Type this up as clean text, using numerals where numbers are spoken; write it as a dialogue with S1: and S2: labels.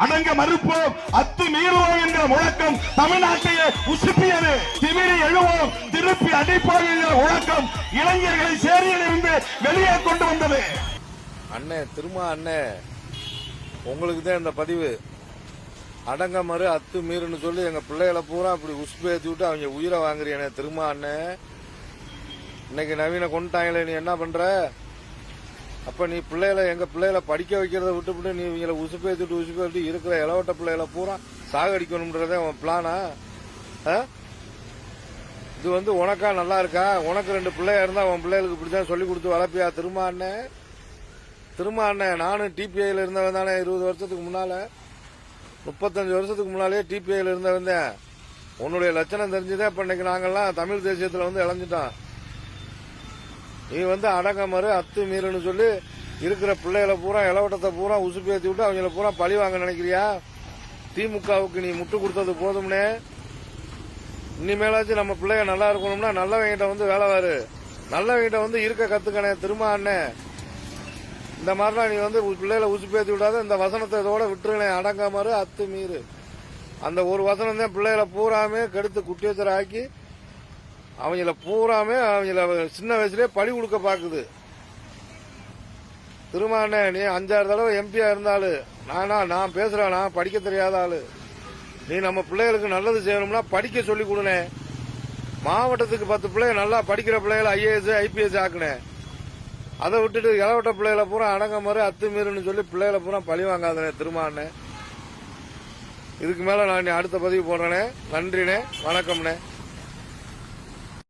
S1: அடங்க மறுப்போம், அத்துமீறுவோம் என்கிற முழக்கம் தமிழ்நாட்டையே உசுப்பியது. திமிரி எழுவோம், திருப்பி அடிப்போம் என்கிற முழக்கம் இளைஞர்களை சேரியிலிருந்து வெளியே கொண்டு வந்தது.
S2: அண்ணே திருமா அண்ணே, உங்களுக்கு தான் இந்த பதிவு. அடங்க மறு அத்து மீறுன்னு சொல்லி எங்க பிள்ளைகளை பூரா அப்படி உசுப்பு ஏற்றி விட்டு அவங்க உயிரை வாங்குறீனே திருமா அண்ணே. இன்னைக்கு நவீன கொண்டுட்டாங்களே, நீ என்ன பண்ற? அப்ப நீ பிள்ளைகளை எங்க பிள்ளைகளை படிக்க வைக்கிறத விட்டுவிட்டு நீ இவங்களை உசுப்பு ஏற்றிட்டு இருக்கிற இளவட்ட பிள்ளைகளை பூரா சாகடிக்கணும்ன்றதே உன் பிளானா? இது உனக்கா நல்லா இருக்கா? உனக்கு 2 பிள்ளையா இருந்தா உன் பிள்ளைகளுக்கு இப்படிதான் சொல்லி கொடுத்து வளர்ப்பியா திருமா அண்ணே? திருமா அண்ணே, நானும் டிபிஐல இருந்தவன் தானே 20 வருஷத்துக்கு முன்னால, 35 வருஷத்துக்கு முன்னாலே டிபிஐல இருந்தவன் தான். உன்னுடைய லட்சணம் தெரிஞ்சுதான் இப்ப இன்னைக்கு நாங்கெல்லாம் தமிழ் தேசியத்துல இழந்துட்டோம். நீ அடங்க மறு அத்து மீறுன்னு சொல்லி இருக்கிற பிள்ளைகளை பூரா இளவட்டத்தை பூரா உசுப்பி ஏற்றி விட்டு அவங்கள பூரா பழி வாங்க நினைக்கிறியா? திமுகவுக்கு நீ முட்டு கொடுத்தது போதும்னே. இனிமேலாச்சும் நம்ம பிள்ளைய நல்லா இருக்கணும்னா நல்லவங்கிட்ட வேலை வாரு, நல்லவங்கிட்ட இருக்க கத்துக்கணே திருமா அண்ணே. இந்த மாதிரிலாம் நீ பிள்ளைகளை உசுப்பேத்தி விடாத. இந்த வசனத்தை இதோட விட்டுருனே, அடங்க மறு அத்து மீறு. அந்த ஒரு வசனம் தான் பிள்ளைகளை பூராமே கெடுத்து குட்டியத்தரை ஆக்கி அவங்கள பூராமே அவங்கள சின்ன வயசுலயே பழி கொடுக்க பாக்குது. திருமாண்ணே, நீ 5-6 தடவை எம்பியா இருந்தாலும் நான் பேசுறேன், நான் படிக்க தெரியாத ஆளு. நீ நம்ம பிள்ளைகளுக்கு நல்லது செய்யணும்னா படிக்க சொல்லி கொடுனே. மாவட்டத்துக்கு 10 பிள்ளைங்க நல்லா படிக்கிற பிள்ளைகளை ஐஏஎஸ் ஐபிஎஸ் ஆக்குனேன். அதை விட்டுட்டு இளவட்ட பிள்ளைகளை பூரா அடங்க மாதிரி அத்துமீறுன்னு சொல்லி பிள்ளைகளை பூரா பழி வாங்காதனே திருமாண்ணே. இதுக்கு மேல நான் அடுத்த பதிவு போடுறேனே. நன்றினே, வணக்கம்னே.